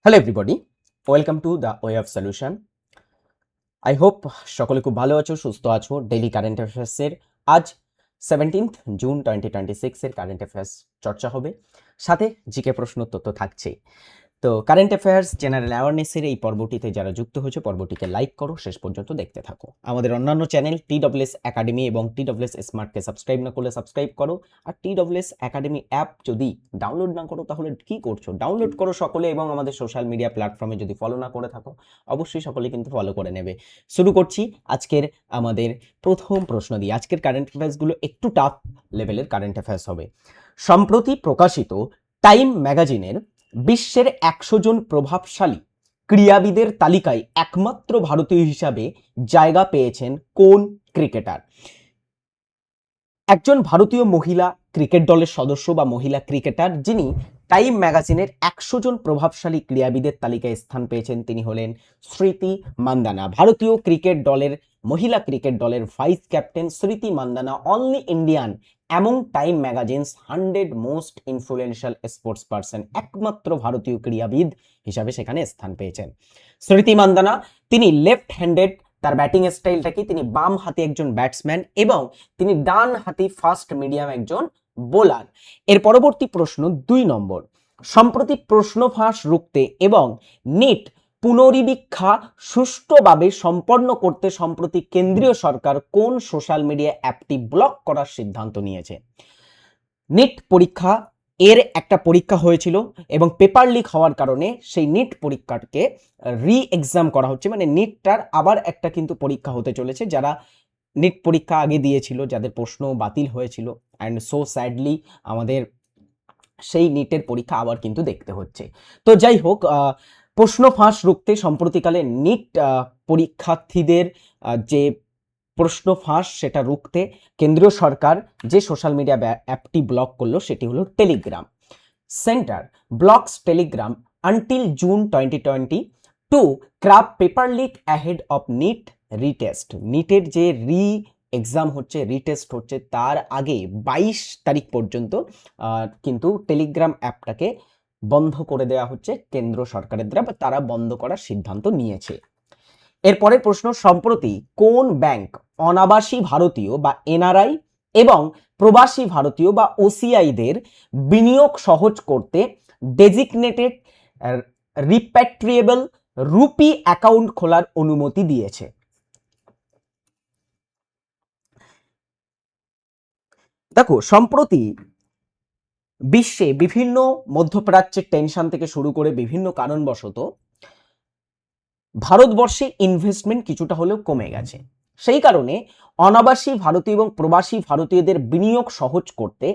Hello everybody, welcome to the way of solution. I hope সকলে খুব ভালো আছো, সুস্থ আছো। ডেইলি কারেন্ট অ্যাফেয়ার্সের আজ 17 জুন 2026 এর কারেন্ট অ্যাফেয়ার্স চর্চা হবে, সাথে জিকে প্রশ্ন উত্তর তো থাকছেই। তো কারেন্ট অ্যাফেয়ার্স জেনারেল অ্যাওয়ারনেসের এই পর্বটিতে যারা যুক্ত হয়েছে, পর্বটিকে লাইক করো, শেষ পর্যন্ত দেখতে থাকো। আমাদের অন্যান্য চ্যানেল TWS একাডেমি এবং TWS স্মার্টকে সাবস্ক্রাইব না করলে সাবস্ক্রাইব করো। আর TWS একাডেমি অ্যাপ যদি ডাউনলোড না করো তাহলে কি করছো? ডাউনলোড করো সকলে, এবং আমাদের সোশ্যাল মিডিয়া প্ল্যাটফর্মে যদি ফলো না করে থাকো অবশ্যই সকলে কিন্তু ফলো করে নেবে। শুরু করছি আজকের আমাদের প্রথম প্রশ্ন দিয়ে। আজকের কারেন্ট অ্যাফেয়ার্সগুলো একটু টাফ লেভেলের কারেন্ট অ্যাফেয়ার্স হবে। সম্প্রতি প্রকাশিত টাইম ম্যাগাজিনের বিশ্বের 100 জন প্রভাবশালী ক্রীড়াবিদের তালিকায় একমাত্র ভারতীয় হিসাবে জায়গা পেয়েছেন কোন ক্রিকেটার? একজন ভারতীয় মহিলা ক্রিকেট দলের সদস্য বা মহিলা ক্রিকেটার যিনি টাইম ম্যাগাজিনের 100 জন প্রভাবশালী ক্রীড়াবিদের তালিকায় স্থান পেয়েছেন, তিনি হলেন স্মৃতি মান্দানা। ভারতীয় ক্রিকেট দলের মহিলা ক্রিকেট দলের ভাইস ক্যাপ্টেন স্মৃতি Mandanna, only Indian among time magazines 100 most influential sports person, একমাত্র ভারতীয় ক্রীড়াবিদ হিসাবে সেখানে স্থান পেয়েছেন স্মৃতি মান্দানা। তিনি লেফট হ্যান্ডেড, তার ব্যাটিং স্টাইলটা কি, তিনি বাম হাতি একজন ব্যাটসম্যান এবং তিনি ডান হাতি ফাস্ট মিডিয়াম একজন বোলার। এর পরবর্তী প্রশ্ন 2 নম্বর। সম্প্রতি প্রশ্ন ফাঁস রুখতে এবং নিট পুনরীক্ষা সুষ্ঠুভাবে সম্পন্ন করতে সম্প্রতি কেন্দ্রীয় সরকার কোন সোশ্যাল মিডিয়া অ্যাপটি ব্লক করার সিদ্ধান্ত নিয়েছে? নিট পরীক্ষা এর একটা পরীক্ষা হয়েছিল এবং পেপার লিক হওয়ার কারণে সেই নিট পরীক্ষাটাকে রি এক্সাম করা হচ্ছে, মানে নিটটার আবার একটা কিন্তু পরীক্ষা হতে চলেছে। যারা নিট পরীক্ষা আগে দিয়েছিল, যাদের প্রশ্ন বাতিল হয়েছিল, অ্যান্ড সো স্যাডলি আমাদের সেই নিটের পরীক্ষা আবার কিন্তু দেখতে হচ্ছে। তো যাই হোক, প্রশ্ন ফাঁস রুখতে সম্প্রতিকালে নিট পরীক্ষার্থীদের যে প্রশ্ন ফাঁস সেটা রুখতে কেন্দ্রীয় সরকার যে সোশ্যাল মিডিয়া অ্যাপটি ব্লক করলো সেটি হলো Telegram. Centre blocks Telegram until June 2020 to curb paper leak ahead of NEET retest. নিটের যে এক্সাম হচ্ছে, রিটেস্ট হচ্ছে, তার আগে 22 তারিখ পর্যন্ত কিন্তু টেলিগ্রাম অ্যাপটাকে বন্ধ করে দেওয়া হচ্ছে কেন্দ্র সরকারের দ্বারা, বা তারা বন্ধ করার সিদ্ধান্ত নিয়েছে। এরপরের প্রশ্ন, সম্প্রতি কোন ব্যাংক অনাবাসী ভারতীয় বা এনআরআই এবং প্রবাসী ভারতীয় বা ওসিআইদের বিনিয়োগ সহজ করতে ডেজিগনেটেড রিপ্যাট্রিয়েবল রুপি অ্যাকাউন্ট খোলার অনুমতি দিয়েছে? দেখো, সম্প্রতি বিশ্বে বিভিন্ন মধ্যপ্রাচ্যের টেনশন থেকে শুরু করে বিভিন্ন কারণবশত ভারতবর্ষে ইনভেস্টমেন্ট কিছুটা হলেও কমে গেছে। সেই কারণে অনাবাসী ভারতীয় এবং প্রবাসী ভারতীয়দের বিনিয়োগ সহজ করতে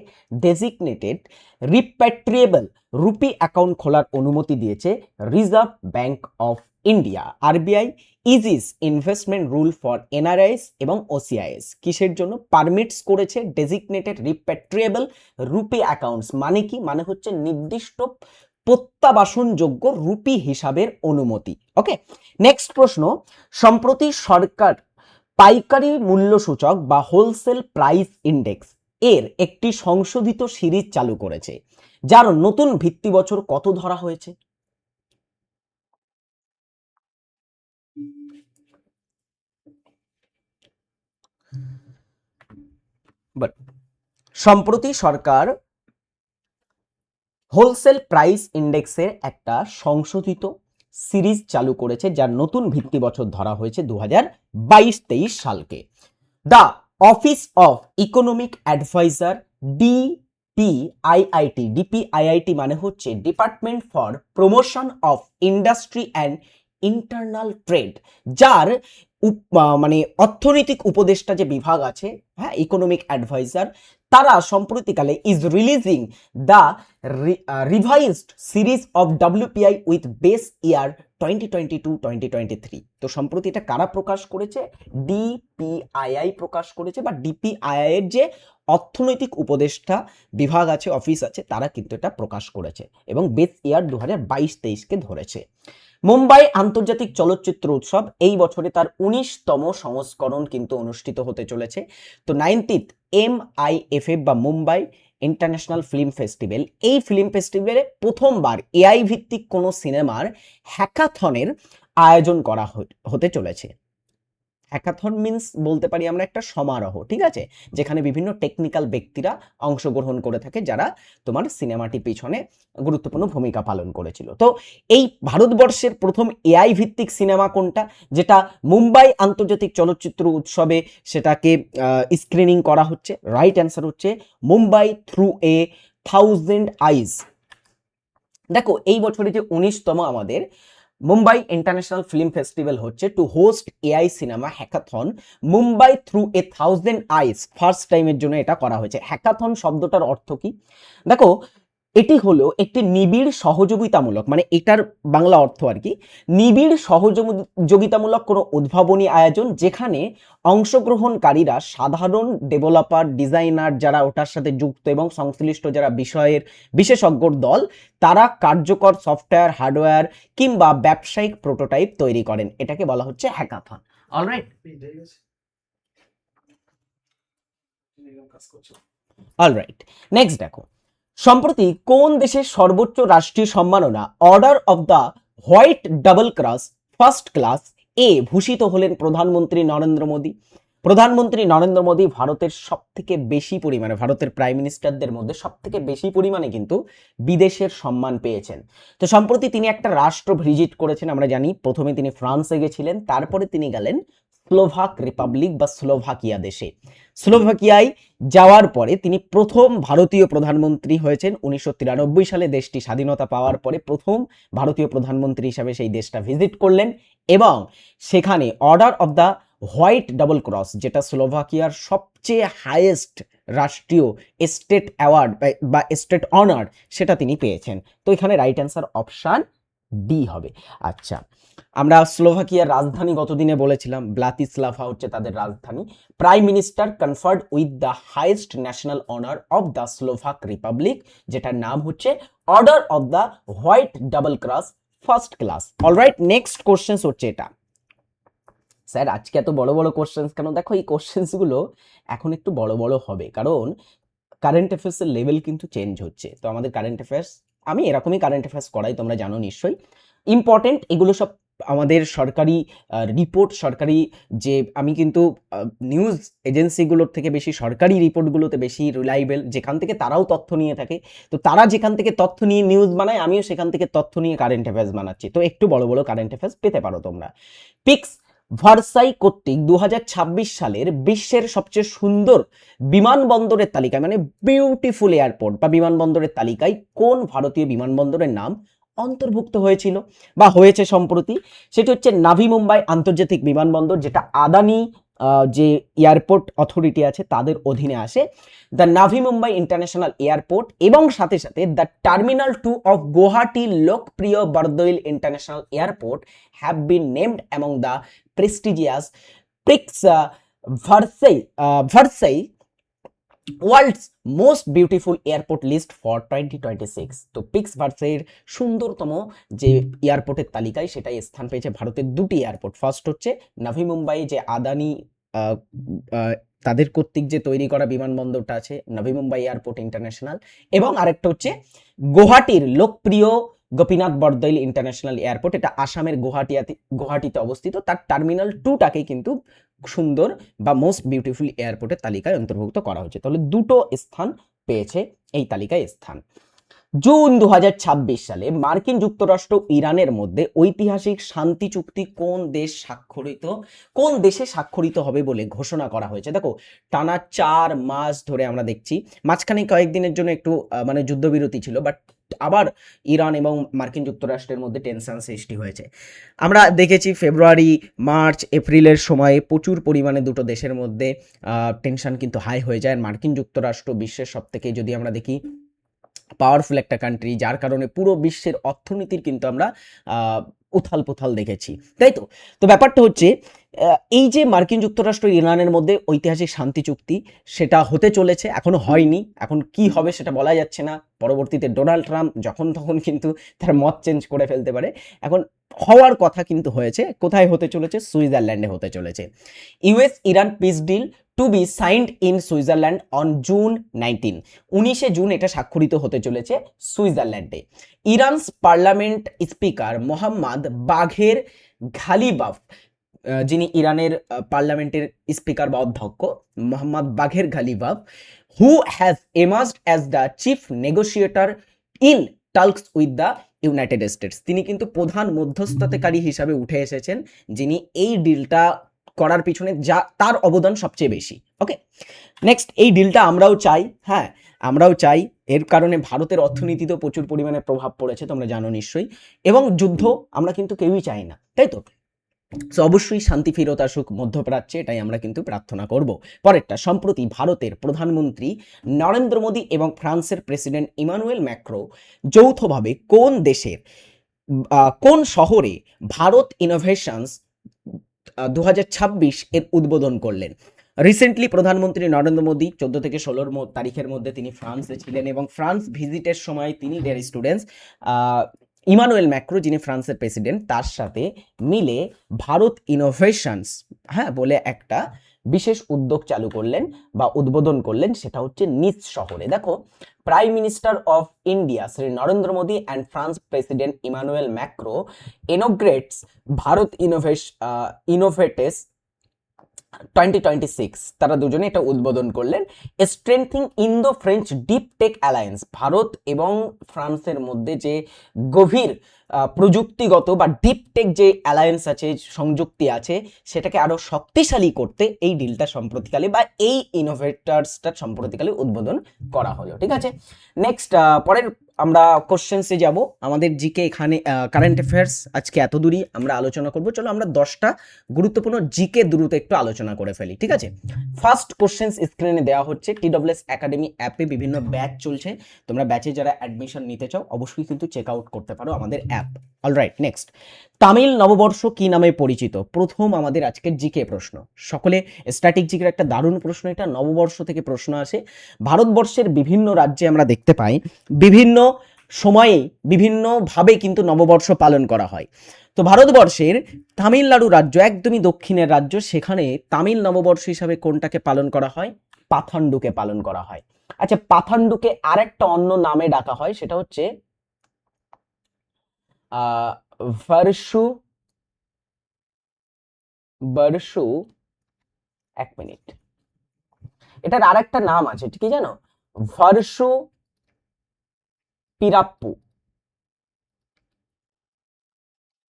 ডেজিগনেটেড রিপ্যাট্রিয়েবল রুপি অ্যাকাউন্ট খোলার অনুমতি দিয়েছে reserve bank of India. RBI Aegis investment rule for এনআরআইস এবং ওসিআইএস কিসের জন্য পারমিটস করেছে ডেজিগনেটেড রিপ্যাট্রিয়েবল রুপি অ্যাকাউন্টস। মানে কি? মানে হচ্ছে নির্দিষ্ট প্রত্যাবাসনযোগ্য রুপি হিসাবের অনুমতি। ওকে, নেক্সট প্রশ্ন, সম্প্রতি সরকার পাইকারি মূল্য সূচক বা হোলসেল প্রাইস ইন্ডেক্স এর একটি সংশোধিত সিরিজ চালু করেছে, যার নতুন ভিত্তি বছর কত ধরা হয়েছে? সম্প্রতি সরকার হোলসেল প্রাইস ইন্ডেক্সের একটা সংশোধিত সিরিজ চালু করেছে, যার নতুন ভিত্তি বছর ধরা হয়েছে 2022-23 সালকে। The office of economic adviser DPIIT, DPIIT মানে হচ্ছে department for promotion of industry and internal trade, যার মানে অর্থনৈতিক উপদেষ্টা যে বিভাগ আছে, হ্যাঁ, ইকোনমিক অ্যাডভাইজার, তারা সম্প্রতিকালে is releasing the revised series of WPI with base year 2022-2023। তো সম্প্রতি এটা কারা প্রকাশ করেছে? ডিপিআইআই প্রকাশ করেছে, বা ডিপিআইআই এর যে অর্থনৈতিক উপদেষ্টা বিভাগ আছে, অফিস আছে, তারা কিন্তু এটা প্রকাশ করেছে এবং বেস ইয়ার 2022-23কে ধরেছে। মুম্বাই আন্তর্জাতিক চলচ্চিত্র উৎসব এই বছরে তার 19তম সংস্করণ কিন্তু অনুষ্ঠিত হতে চলেছে। তো 90th MIFF বা মুম্বাই ইন্টারন্যাশনাল ফিল্ম ফেস্টিভ্যাল, এই ফিল্ম ফেস্টিভ্যালে প্রথমবার এআই ভিত্তিক কোনো সিনেমার হ্যাকাথনের আয়োজন করা হতে চলেছে। হ্যাকাথন মিন্স বলতে পারি আমরা একটা সমারোহ, ঠিক আছে, যেখানে বিভিন্ন টেকনিক্যাল ব্যক্তিরা অংশগ্রহণ করে থাকে যারা তোমার সিনেমাটি পিছনে গুরুত্বপূর্ণ ভূমিকা পালন করেছিল। তো এই ভারতবর্ষের প্রথম এআই ভিত্তিক সিনেমা কোনটা, যেটা মুম্বাই আন্তর্জাতিক চলচ্চিত্র উৎসবে সেটাকে স্ক্রিনিং করা হচ্ছে? রাইট অ্যান্সার হচ্ছে Mumbai through a thousand eyes. দেখো এই বছরে যে 19তম আমাদের মুম্বাই ইন্টারন্যাশনাল ফিল্ম ফেস্টিভ্যাল হচ্ছে to host AI cinema hackathon Mumbai through a thousand eyes, first টাইমের জন্য এটা করা হয়েছে। হ্যাকাথন শব্দটার অর্থ কি? দেখো এটি হলো একটি নিবিড় সহযোগিতামূলক, মানে এটার বাংলা অর্থ আর কি, নিবিড় সহযোগিতামূলক কোনো উদ্ভাবনী আয়োজন যেখানে অংশগ্রহণকারীরা সাধারণ ডেভেলপার, ডিজাইনার যারা ওটার সাথে যুক্ত এবং সংশ্লিষ্ট যারা বিষয়ের বিশেষজ্ঞর দল, তারা কার্যকর সফটওয়্যার, হার্ডওয়্যার কিংবা ব্যবসায়িক প্রোটোটাইপ তৈরি করেন। এটাকে বলা হচ্ছে হ্যাকাথন। অলরাইট, অলরাইট, নেক্সট দেখো, সম্প্রতি কোন দেশের সর্বোচ্চ রাষ্ট্রীয় সম্মাননা order of the white double cross first class এ ভূষিত হলেন প্রধানমন্ত্রী নরেন্দ্র মোদী? প্রধানমন্ত্রী নরেন্দ্র মোদী ভারতের সবথেকে বেশি পরিমাণে, ভারতের প্রাইম মিনিস্টারদের মধ্যে সবথেকে বেশি পরিমাণে কিন্তু বিদেশের সম্মান পেয়েছেন। তো সম্প্রতি তিনি একটা রাষ্ট্র ভিজিট করেছেন, আমরা জানি প্রথমে তিনি ফ্রান্সে গেছিলেন, তারপরে তিনি গেলেন স্লোভাক রিপাবলিক বা স্লোভাকিয়া দেশে। স্লোভাকিয়ায় যাওয়ার পরে তিনি প্রথম ভারতীয় প্রধানমন্ত্রী হয়েছেন। 1993 সালে দেশটি স্বাধীনতা পাওয়ার পরে প্রথম ভারতীয় প্রধানমন্ত্রী হিসাবে সেই দেশটা ভিজিট করলেন এবং সেখানে order of the white double cross, যেটা স্লোভাকিয়ার সবচেয়ে হাইয়েস্ট রাষ্ট্রীয় স্টেট অ্যাওয়ার্ড বা স্টেট অনার, সেটা তিনি পেয়েছেন। তো এখানে রাইট অ্যান্সার অপশান ডি হবে। আচ্ছা, আমরা স্লোভাকিয়ার রাজধানী গতদিনে বলেছিলাম, ব্লাতিস্লাভা হচ্ছে তাদের রাজধানী। Prime minister conferred with the highest national honour of the Slovak Republic, যেটার নাম হচ্ছে order of the white double cross first class. Alright, next questions হচ্ছে এটা। স্যার আজকে এত বড় বড় কোশ্চেন্স কেন? দেখো এই কোশ্চেন্সগুলো এখন একটু বড় বড় হবে, কারণ কারেন্ট অ্যাফেয়ার্সের লেভেল কিন্তু চেঞ্জ হচ্ছে। তো আমাদের কারেন্ট অ্যাফেয়ার্স, আমি এরকমই কারেন্ট অ্যাফেয়ার্স করাই, তোমরা জানো নিশ্চয়ই। ইম্পর্টেন্ট এগুলো সব আমাদের সরকারি রিপোর্ট, সরকারি যে, আমি কিন্তু নিউজ এজেন্সিগুলোর থেকে বেশি সরকারি রিপোর্টগুলোতে বেশি রিলায়েবল, যেখান থেকে তারাও তথ্য নিয়ে থাকে। তো তারা যেখান থেকে তথ্য নিয়ে নিউজ বানায়, আমিও সেখান থেকে তথ্য নিয়ে কারেন্ট অ্যাফেয়ার্স বানাচ্ছি। তো একটু বড় বড় কারেন্ট অ্যাফেয়ার্স পেতে পারো তোমরা। পিক্স ভার্সাই কর্তৃক 2026 সালের বিশ্বের সবচেয়ে সুন্দর বিমানবন্দরের তালিকায়, মানে বিউটিফুল এয়ারপোর্ট বা বিমানবন্দরের তালিকায় কোন ভারতীয় বিমানবন্দরের নাম অন্তর্ভুক্ত হয়েছিল বা হয়েছে সম্প্রতি? সেটি হচ্ছে নাভি মুম্বাই আন্তর্জাতিক বিমানবন্দর, যেটা আদানি যে এয়ারপোর্ট অথরিটি আছে তাদের অধীনে আসে। দ্য নাভি মুম্বাই ইন্টারন্যাশনাল এয়ারপোর্ট এবং সাথে সাথে the terminal 2 of Guwahati Lokpriya Bordoloi international airport have been named among the prestigious Prix Versailles world's most beautiful airport list for 2026। তো পিক্স ভার্সাইয়ের সুন্দরতম যে এয়ারপোর্টের তালিকায় সেটাই স্থান পেয়েছে ভারতের দুটি এয়ারপোর্ট। ফার্স্ট হচ্ছে নাভি মুম্বাই, যে আদানি তাদের কর্তৃক যে তৈরি করা বিমানবন্দরটা আছে, নাভি মুম্বাই এয়ারপোর্ট ইন্টারন্যাশনাল, এবং আরেকটা হচ্ছে গুয়াহাটির লোকপ্রিয় গোপীনাথ বরদৈল ইন্টারন্যাশনাল এয়ারপোর্ট, এটা আসামের গুয়াহাটিতে অবস্থিত। তার টার্মিনাল 2টাকে কিন্তু সুন্দর বা মোস্ট বিউটিফুল এয়ারপোর্টের তালিকায় অন্তর্ভুক্ত করা হয়েছে। তাহলে দুটো স্থান পেয়েছে এই তালিকায় স্থান। জুন 2026 সালে মার্কিন যুক্তরাষ্ট্র ইরানের মধ্যে ঐতিহাসিক শান্তি চুক্তি কোন দেশে স্বাক্ষরিত হবে বলে ঘোষণা করা হয়েছে? দেখো টানা 4 মাস ধরে আমরা দেখছি, মাঝখানে কয়েকদিনের জন্য একটু মানে যুদ্ধবিরতি ছিল, বাট আবার ইরান এবং মার্কিন যুক্তরাষ্ট্রের মধ্যে টেনশন সৃষ্টি হয়েছে। আমরা দেখেছি ফেব্রুয়ারি, মার্চ, এপ্রিলের সময়ে প্রচুর পরিমাণে দুটো দেশের মধ্যে টেনশন কিন্তু হাই হয়ে যায়। মার্কিন যুক্তরাষ্ট্র বিশ্বের সবথেকে, যদি আমরা দেখি, পাওয়ারফুল একটা কান্ট্রি, যার কারণে পুরো বিশ্বের অর্থনীতির কিন্তু আমরা উথাল পুথাল দেখেছি, তাই তো? তো ব্যাপারটা হচ্ছে এই যে মার্কিন যুক্তরাষ্ট্র ইরানের মধ্যে ঐতিহাসিক শান্তি চুক্তি, সেটা হতে চলেছে, এখনো হয়নি, এখন কি হবে সেটা বলা যাচ্ছে না। পরবর্তীতে ডোনাল্ড ট্রাম্প যখন তখন কিন্তু তার মত চেঞ্জ করে ফেলতে পারে। এখন হওয়ার কথা কিন্তু হয়েছে, কোথায় হতে চলেছে? সুইজারল্যান্ডে হতে চলেছে। US Iran peace deal to be signed in Switzerland on June 19। 19শে জুন এটা স্বাক্ষরিত হতে চলেছে সুইজারল্যান্ডে। ইরানস পার্লামেন্ট স্পিকার মোহাম্মদ বাঘের ঘালিবাফ, যিনি ইরানের পার্লামেন্টের স্পিকার বা অধ্যক্ষ Mohammad Bagher Ghalibaf, who has emerged as the chief negotiator in talks with the United States, তিনি কিন্তু প্রধান মধ্যস্থতাকারী হিসাবে উঠে এসেছেন, যিনি এই ডিলটা করার পিছনে যা তার অবদান সবচেয়ে বেশি। ওকে, নেক্সট, এই ডিলটা আমরাও চাই, হ্যাঁ আমরাও চাই, এর কারণে ভারতের অর্থনীতিতেও প্রচুর পরিমাণে প্রভাব পড়েছে, তোমরা জানো নিশ্চয়ই, এবং যুদ্ধ আমরা কিন্তু কেউই চাই না, তাই তো? সো অবশ্যই শান্তি ফেরত আসুক মধ্যপ্রাচ্যে, এটাই আমরা কিন্তু প্রার্থনা করব। পরেরটা, সম্প্রতি ভারতের প্রধানমন্ত্রী নরেন্দ্র মোদী এবং ফ্রান্সের প্রেসিডেন্ট ইমানুয়েল ম্যাক্রো যৌথভাবে কোন দেশের কোন শহরে ভারত ইনোভেশনস 2026 এর উদ্বোধন করলেন? রিসেন্টলি প্রধানমন্ত্রী নরেন্দ্র মোদী 14 থেকে 16 তারিখের মধ্যে তিনি ফ্রান্সে ছিলেন, এবং ফ্রান্স ভিজিটের সময় তিনি ডিয়ার স্টুডেন্টস ইমানুয়েল ম্যাক্রো, যিনি ফ্রান্সের প্রেসিডেন্ট, তার সাথে মিলে ভারত ইনোভেশনস, হ্যাঁ বলে একটা বিশেষ উদ্যোগ চালু করলেন বা উদ্বোধন করলেন, সেটা হচ্ছে নিস শহরে। দেখো, prime minister of India Shri Narendra Modi and France president Emmanuel Macron inaugurates Bharat innovates 2026, তারা দুজনে এটা উদ্বোধন করলেন। Strengthening Indo French deep tech alliance, Bharat এবং ফ্রান্সের মধ্যে যে গভীর প্রযুক্তিগত বা ডিপ টেক যে অ্যালায়েন্স আছে, সংযুক্তি আছে, সেটাকে আরো শক্তিশালী করতে এই ডিলটা সম্প্রতিকালে বা এই ইনোভেটার্সটা সম্প্রতিকালে উদ্বোধন করা হলো। ঠিক আছে, নেক্সট, পরের আমরা কোশ্চেন্সে যাব। আমাদের জিকে এখানে কারেন্ট অ্যাফেয়ার্স আজকে এত দূরই আমরা আলোচনা করব। চলো আমরা 10টা গুরুত্বপূর্ণ জিকে দ্রুত একটু আলোচনা করে ফেলি। ঠিক আছে, ফার্স্ট কোশ্চেন্স স্ক্রিনে দেওয়া হচ্ছে। TWS একাডেমি অ্যাপে বিভিন্ন ব্যাচ চলছে, তোমরা ব্যাচে যারা অ্যাডমিশন নিতে চাও অবশ্যই কিন্তু চেক আউট করতে পারো আমাদের অ্যাপ। অলরাইট, নেক্সট, তামিল নববর্ষ কি নামে পরিচিত? প্রথম আমাদের আজকের জিকে প্রশ্ন, সকলে স্ট্যাটিক জিকের একটা দারুণ প্রশ্ন, এটা নববর্ষ থেকে প্রশ্ন আসে। ভারতবর্ষের বিভিন্ন রাজ্যে আমরা দেখতে পাই বিভিন্ন সময়ে বিভিন্নভাবে কিন্তু নববর্ষ পালন করা হয়। তো ভারতবর্ষের তামিলনাড়ু রাজ্য একদমই দক্ষিণের রাজ্য, সেখানে তামিল নববর্ষ হিসাবে কোনটাকে পালন করা হয়? পাথান্ডুকে পালন করা হয়। আচ্ছা, পাথান্ডুকে আরেকটা অন্য নামে ডাকা হয়, সেটা হচ্ছে ভার্সু বর্ষু, এক মিনিট, এটার আরেকটা নাম আছে, কি জানো? ভার্সু পিরাপ্পু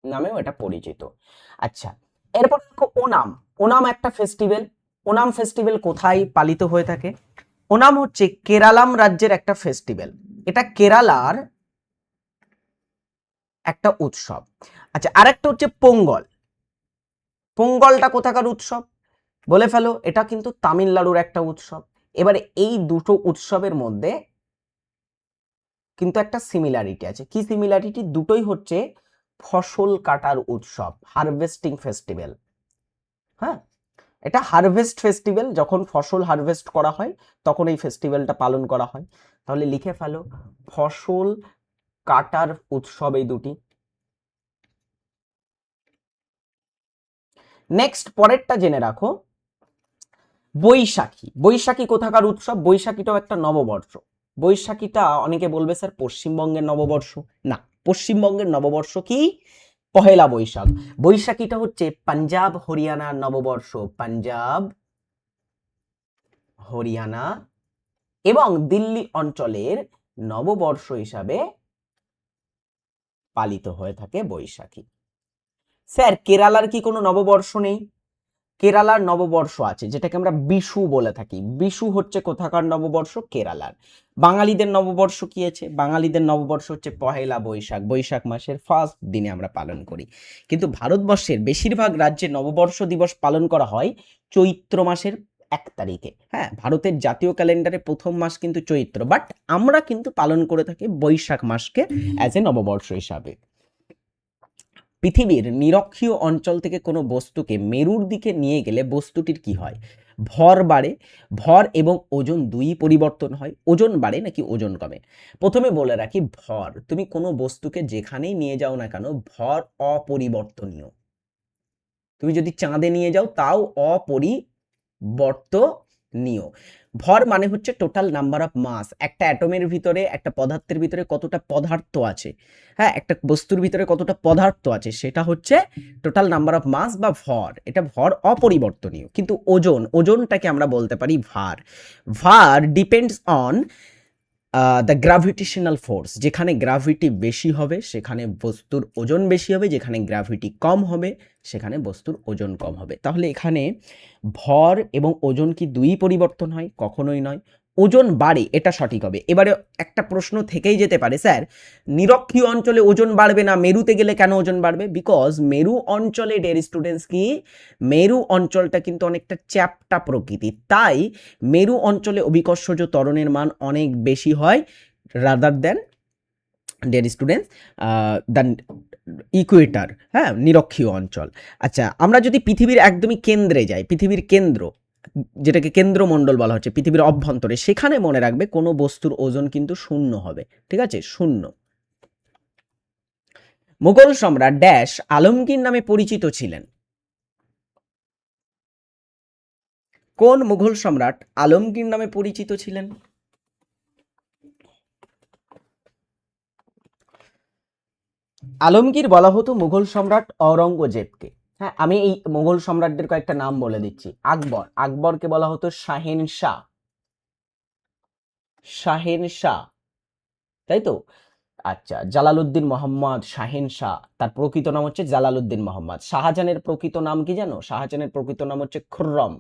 নামেও এটা পরিচিত। আচ্ছা, এরপর দেখো ওনাম। ওনাম একটা ফেস্টিভ্যাল। ওনাম ফেস্টিভ্যাল কোথায় পালিত হয়ে থাকে? ওনাম হচ্ছে কেরালাম রাজ্যের একটা ফেস্টিভ্যাল, এটা কেরালার একটা উৎসব। আচ্ছা, আরেকটা হচ্ছে পোঙ্গল। পোঙ্গলটা কোথাকার উৎসব? বলে ফেলো, এটা কিন্তু তামিলনাড়ুর একটা উৎসব। এবারে এই দুটো উৎসবের মধ্যে কিন্তু একটা সিমিলারিটি আছে। কি সিমিলারিটি? দুটোই হচ্ছে ফসল কাটার উৎসব, হারভেস্টিং ফেস্টিভ্যাল। হ্যাঁ, এটা হারভেস্ট ফেস্টিভ্যাল, যখন ফসল হারভেস্ট করা হয় তখন এই ফেস্টিভ্যালটা পালন করা হয়। তাহলে লিখে ফেলো, ফসল কাটার উৎসব এই দুটি। নেক্সট, পরেরটা জেনে রাখো, বৈশাখী। বৈশাখী কোথাকার উৎসব? বৈশাখীটাও একটা নববর্ষ। বৈশাখীটা অনেকে বলবে স্যার পশ্চিমবঙ্গের নববর্ষ। না, পশ্চিমবঙ্গের নববর্ষ কি? পহেলা বৈশাখ। বৈশাখীটা হচ্ছে পাঞ্জাব হরিয়ানার নববর্ষ, পাঞ্জাব হরিয়ানা এবং দিল্লি অঞ্চলের নববর্ষ হিসাবে পালিত হয়ে থাকে বৈশাখী। স্যার কেরালার কি কোনো নববর্ষ নেই? কেরালার নববর্ষ আছে, যেটাকে আমরা বিশু বলে থাকি। বিশু হচ্ছে কোথাকার নববর্ষ? কেরালার। বাঙালিদের নববর্ষ কি আছে? বাঙালিদের নববর্ষ হচ্ছে পহেলা বৈশাখ, বৈশাখ মাসের ফার্স্ট দিনে আমরা পালন করি। কিন্তু ভারতবর্ষের বেশিরভাগ রাজ্যে নববর্ষ দিবস পালন করা হয় চৈত্র মাসের 1 তারিখে। হ্যাঁ, ভারতের জাতীয় ক্যালেন্ডারে প্রথম মাস কিন্তু চৈত্র, বাট আমরা কিন্তু পালন করে থাকি বৈশাখ মাসকে অ্যাজ এ নববর্ষ হিসাবে। পৃথিবীর নিরক্ষীয় অঞ্চল থেকে কোনো বস্তুকে মেরুর দিকে নিয়ে গেলে বস্তুটির কি হয়? ভর বাড়ে। ভর এবং ওজন দুই পরিবর্তন হয়। ওজন বাড়ে নাকি ওজন কমে? প্রথমে বলে রাখি, ভর, তুমি কোনো বস্তুকে যেখানেই নিয়ে যাও না কেন, ভর অপরিবর্তনীয়। তুমি যদি চাঁদে নিয়ে যাও তাও পরিবর্তনীয়। ভর মানে হচ্ছে টোটাল নাম্বার অফ মাস, একটা অ্যাটমের ভিতরে, একটা পদার্থের ভিতরে কতটা পদার্থ আছে, হ্যাঁ, একটা বস্তুর ভিতরে কতটা পদার্থ আছে, সেটা হচ্ছে টোটাল নাম্বার অফ মাস বা ভর। এটা ভর অপরিবর্তনীয়। কিন্তু ওজনটাকে আমরা বলতে পারি ভার। ভার depends on the gravitational force. যেখানে গ্র্যাভিটি বেশি হবে সেখানে বস্তুর ওজন বেশি হবে, যেখানে গ্র্যাভিটি কম হবে সেখানে বস্তুর ওজন কম হবে। তাহলে এখানে ভর এবং ওজন কি দুই পরিবর্তন হয়? কখনোই নয়। ওজন বাড়ে এটা সঠিক হবে। এবারে একটা প্রশ্ন থেকেই যেতে পারে, স্যার নিরক্ষীয় অঞ্চলে ওজন বাড়বে না, মেরুতে গেলে কেন ওজন বাড়বে? বিকজ মেরু অঞ্চলে, ডিয়ার স্টুডেন্টস, কি মেরু অঞ্চলটা কিন্তু অনেকটা চ্যাপ্টা প্রকৃতির, তাই মেরু অঞ্চলে অভিকর্ষজ ত্বরণের মান অনেক বেশি হয় rather than, dear students, the equator, হ্যাঁ, নিরক্ষীয় অঞ্চল। আচ্ছা, আমরা যদি পৃথিবীর একদমই কেন্দ্রে যাই, পৃথিবীর কেন্দ্র, যেটাকে কেন্দ্রমণ্ডল বলা হচ্ছে, পৃথিবীর অভ্যন্তরে, সেখানে মনে রাখবে কোনো বস্তুর ওজন কিন্তু শূন্য হবে, ঠিক আছে, শূন্য। মুঘল সম্রাট ড্যাশ আলমগীর নামে পরিচিত ছিলেন? কোন মুঘল সম্রাট আলমগীর নামে পরিচিত ছিলেন? আলমগীর বলা হতো মুঘল সম্রাট ঔরঙ্গজেবকে। হ্যাঁ, আমি এই মুঘল সম্রাটদের কয়েকটা নাম বলে দিচ্ছি। আকবরকে বলা হতো শাহেনশাহ, শাহেনশাহ, তাই তো? আচ্ছা, জালালউদ্দিন মোহাম্মদ শাহেনশাহ, তার প্রকৃত নাম হচ্ছে জালালউদ্দিন মোহাম্মদ। শাহজাহানের প্রকৃত নাম কি জানো? শাহজাহানের প্রকৃত নাম হচ্ছে খুররম।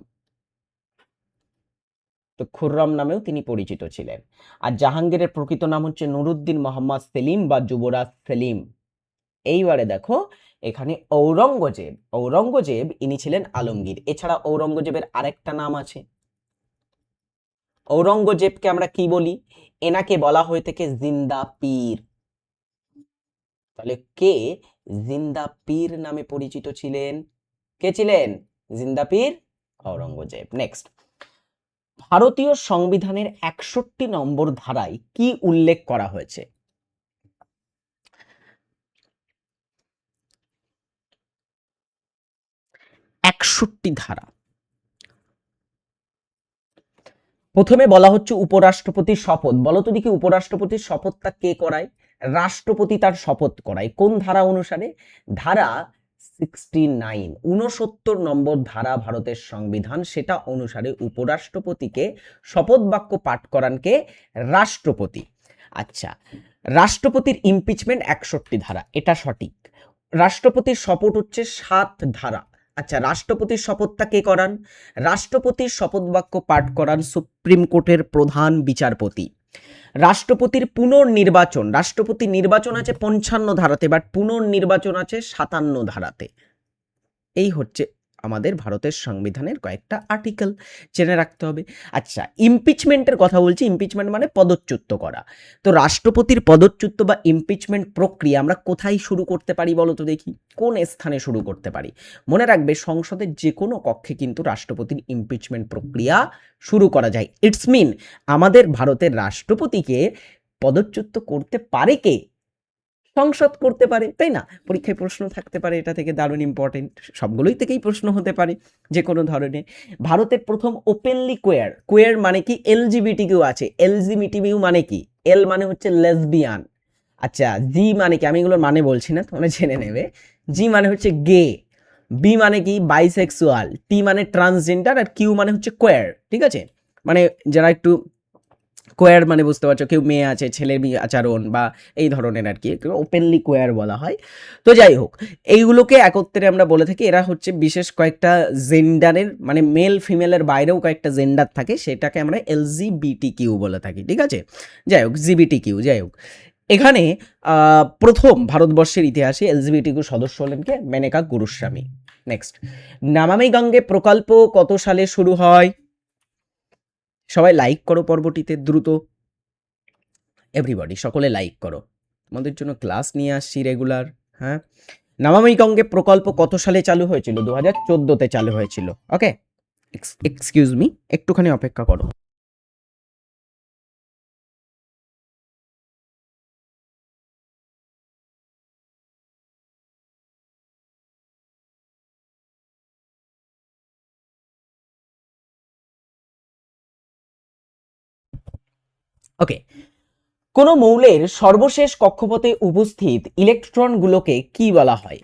তো খুররম নামেও তিনি পরিচিত ছিলেন। আর জাহাঙ্গীরের প্রকৃত নাম হচ্ছে নুরুদ্দিন মোহাম্মদ সেলিম বা যুবরাজ সেলিম। এইবারে দেখো, এখানে ঔরঙ্গজেব ইনি ছিলেন আলমগীর। এছাড়া ঔরঙ্গজেবের আরেকটা নাম আছে। ঔরঙ্গজেবকে আমরা কি বলি? এনাকে বলা হয়ে থাকে জিন্দা পীর। তাহলে কে জিন্দা পীর নামে পরিচিত ছিলেন? কে ছিলেন জিন্দা পীর? ঔরঙ্গজেব। নেক্সট, ভারতীয় সংবিধানের 61 নম্বর ধারায় কি উল্লেখ করা হয়েছে? 61 ধারা। প্রথমে বলা হচ্ছে উপরাষ্ট্রপতির শপথ। বলো তো দেখি, উপরাষ্ট্রপতির শপথটা কে করায়? রাষ্ট্রপতি তার শপথ করায়। কোন ধারা অনুসারে? ধারা 69, 69 নম্বর ধারা ভারতের সংবিধান, সেটা অনুসারে উপরাষ্ট্রপতিকে শপথ বাক্য পাঠ করান কে? রাষ্ট্রপতি। আচ্ছা, রাষ্ট্রপতির ইমপিচমেন্ট 61 ধারা, এটা সঠিক। রাষ্ট্রপতির শপথ হচ্ছে 7 ধারা। আচ্ছা, রাষ্ট্রপতির শপথটা কে করান? রাষ্ট্রপতির শপথ বাক্য পাঠ করান সুপ্রিম কোর্টের প্রধান বিচারপতি। রাষ্ট্রপতির পুনর্নির্বাচন, রাষ্ট্রপতি নির্বাচন আছে 55 ধারাতে, বাট পুনর্নির্বাচন আছে 57 ধারাতে। এই হচ্ছে আমাদের ভারতের সংবিধানের কয়েকটা আর্টিকেল, জেনে রাখতে হবে। আচ্ছা, ইমপিচমেন্টের কথা বলছি। ইমপিচমেন্ট মানে পদচ্যুত করা। তো রাষ্ট্রপতির পদচ্যুত বা ইমপিচমেন্ট প্রক্রিয়া আমরা কোথায় শুরু করতে পারি বলো তো দেখি? কোন স্থানে শুরু করতে পারি? মনে রাখবে, সংসদের যে কোনো কক্ষে কিন্তু রাষ্ট্রপতির ইমপিচমেন্ট প্রক্রিয়া শুরু করা যায়। ইটস মিন, আমাদের ভারতের রাষ্ট্রপতিকে পদচ্যুত করতে পারে কে? সংসদ করতে পারে, তাই না? পরীক্ষায় প্রশ্ন থাকতে পারে এটা থেকে, দারুণ ইম্পর্টেন্ট। সবগুলোই থেকেই প্রশ্ন হতে পারে যে কোনো ধরনের। ভারতের প্রথম ওপেনলি কোয়ার, কোয়ার মানে কি? এলজিবিটি কিউ আছে। এলজিবিটিকিউ মানে কি? এল মানে হচ্ছে লেসবিয়ান। আচ্ছা, জি মানে কি? আমি এগুলোর মানে বলছি না, তোমরা জেনে নেবে। জি মানে হচ্ছে গে, বি মানে কি? বাইসেক্সুয়াল, টি মানে ট্রান্সজেন্ডার, আর কিউ মানে হচ্ছে কোয়ার, ঠিক আছে? মানে যারা একটু কোয়ার মানে বুঝতে পারছো, কেউ মেয়ে আছে, ছেলে মেয়ে আচরণ বা এই ধরনের আর কি, ওপেনলি কোয়ার বলা হয়। তো যাই হোক, এইগুলোকে একত্রে আমরা বলে থাকি, এরা হচ্ছে বিশেষ কয়েকটা জেন্ডারের, মানে মেল ফিমেলের বাইরেও কয়েকটা জেন্ডার থাকে, সেটাকে আমরা এলজিবিটি কিউ বলে থাকি, ঠিক আছে? যাই হোক, জিবিটি কিউ, যাই হোক। এখানে প্রথম ভারতবর্ষের ইতিহাসে এলজিবিটি কিউ সদস্য হলেন কে? মেনকা গুরুস্বামী। নেক্সট, নামামি গঙ্গে প্রকল্প কত সালে শুরু হয়? সবাই লাইক করো পর্বটিতে দ্রুত, এভরিবডি সকলে লাইক করো। তোমাদের জন্য ক্লাস নিয়ে আসছি রেগুলার। হ্যাঁ, নমামি গঙ্গে প্রকল্প কত সালে চালু হয়েছিল? 2014-তে চালু হয়েছিল। ওকে, এক্সকিউজ মি, একটুখানি অপেক্ষা করো। ওকে, কোন মৌলের সর্বশেষ কক্ষপথে উপস্থিত ইলেকট্রনগুলোকে কি বলা হয়?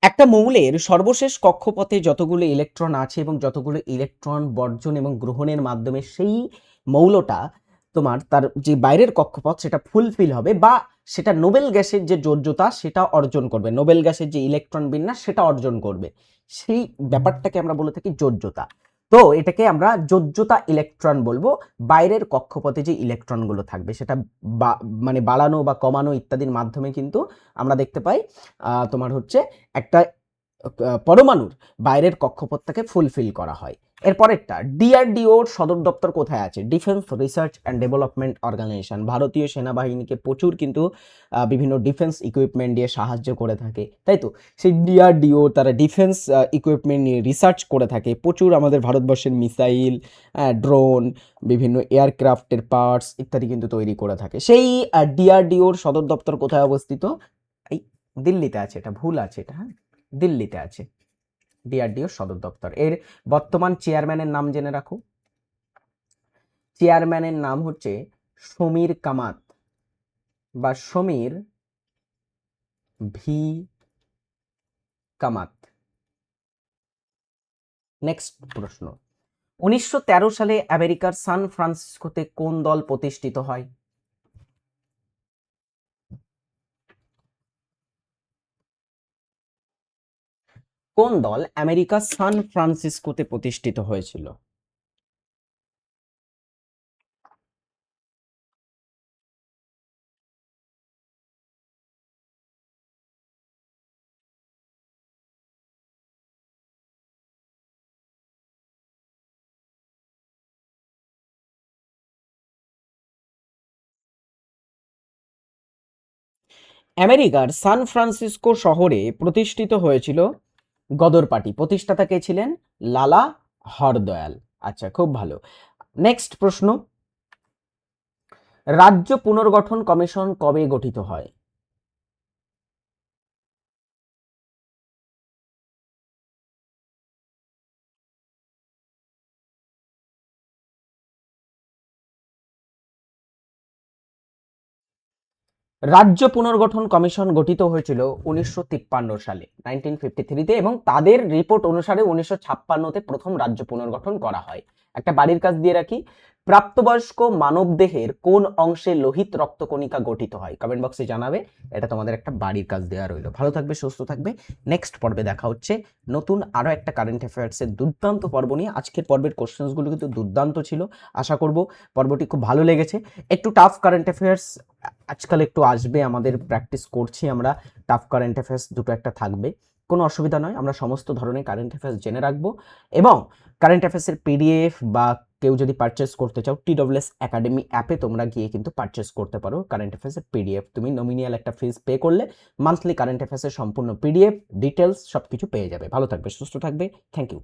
একটা মৌলের সর্বশেষ কক্ষপথে যতগুলো ইলেকট্রন আছে এবং যতগুলো ইলেকট্রন বর্জন এবং গ্রহণের মাধ্যমে সেই মৌলটা তোমার তার যে বাইরের কক্ষপথ সেটা ফুলফিল হবে বা সেটা নোবেল গ্যাসের যে যোজ্যতা সেটা অর্জন করবে, নোবেল গ্যাসের যে ইলেকট্রন বিন্যাস সেটা অর্জন করবে, সেই ব্যাপারটাকে আমরা বলে থাকি যোজ্যতা। তো এটাকে আমরা যোজ্যতা ইলেকট্রন বলবো। বাইরের কক্ষপথে যে ইলেকট্রনগুলো থাকবে সেটা মানে বাড়ানো বা কমানো ইত্যাদির মাধ্যমে কিন্তু আমরা দেখতে পাই তোমার হচ্ছে একটা পরমাণুর বাইরের কক্ষপথটাকে ফুলফিল করা হয়। এরপরেরটা, ডিআরডিওর সদর দপ্তর কোথায় আছে? Defence research and development organisation. ভারতীয় সেনাবাহিনীকে প্রচুর কিন্তু বিভিন্ন ডিফেন্স ইকুইপমেন্ট দিয়ে সাহায্য করে থাকে, তাই তো? সেই ডিআরডিও তারা ডিফেন্স ইকুইপমেন্ট নিয়ে রিসার্চ করে থাকে, প্রচুর আমাদের ভারতবর্ষের মিসাইল, ড্রোন, বিভিন্ন এয়ারক্রাফটের পার্টস ইত্যাদি কিন্তু তৈরি করে থাকে। সেই ডিআরডিওর সদর দপ্তর কোথায় অবস্থিত? এই দিল্লিতে আছে। এটা ভুল আছে, এটা হ্যাঁ, দিল্লিতে আছে ডিআরডিও সদর দপ্তর। এর বর্তমান চেয়ারম্যানের নাম জেনে রাখো। চেয়ারম্যানের নাম হচ্ছে সমীর কামাত বা সমীর ভি কামাত। নেক্সট প্রশ্ন, 1913 সালে আমেরিকার সান ফ্রান্সিসকোতে কোন দল প্রতিষ্ঠিত হয়? কোন দল আমেরিকা সান ফ্রান্সিসকোতে প্রতিষ্ঠিত হয়েছিল? আমেরিকার সান ফ্রান্সিসকো শহরে প্রতিষ্ঠিত হয়েছিল গদর পার্টি। প্রতিষ্ঠাতা কে ছিলেন? লালা হরদয়াল। আচ্ছা, খুব ভালো। নেক্সট প্রশ্ন, রাজ্য পুনর্গঠন কমিশন কবে গঠিত হয়? রাজ্য পুনর্গঠন কমিশন গঠিত হয়েছিল 1953 সালে, 1953-তে, এবং তাদের রিপোর্ট অনুসারে 1956-তে প্রথম রাজ্য পুনর্গঠন করা হয়। একটা বাড়ির কাজ দিয়ে রাখি, প্রাপ্তবয়স্ক মানবদেহের কোন অংশে লোহিত রক্তকণিকা গঠিত হয়? কমেন্ট বক্সে জানাবে। এটা তোমাদের একটা বাড়ির কাজ দেওয়া রইলো। ভালো থাকবে, সুস্থ থাকবে। নেক্সট পর্বে দেখা হচ্ছে নতুন আরো একটা কারেন্ট অ্যাফেয়ার্সের দুর্দান্ত পর্ব নিয়ে। আজকের পর্বের কোশ্চেন্সগুলো কিন্তু দুর্দান্ত ছিল, আশা করব পর্বটি খুব ভালো লেগেছে। একটু টাফ কারেন্ট অ্যাফেয়ার্স আজকাল একটু আসবে, আমাদের প্র্যাকটিস করছি আমরা। টাফ কারেন্ট অ্যাফেয়ার্স দুটো একটা থাকবে, কোনো অসুবিধা নয়। আমরা সমস্ত ধরনের কারেন্ট অ্যাফেয়ার্স জেনে রাখবো এবং কারেন্ট অ্যাফেয়ার্সের পিডিএফ বা কেউ যদি পারচেস করতে চাও, TWS একাডেমি অ্যাপে তোমরা গিয়ে কিন্তু পারচেস করতে পারো কারেন্ট অ্যাফেয়ার্সের পিডিএফ। তুমি নমিনিয়াল একটা ফিস পে করলে মান্থলি কারেন্ট অ্যাফেয়ার্সের সম্পূর্ণ পিডিএফ ডিটেলস সব কিছু পেয়ে যাবে। ভালো থাকবে, সুস্থ থাকবে। Thank you.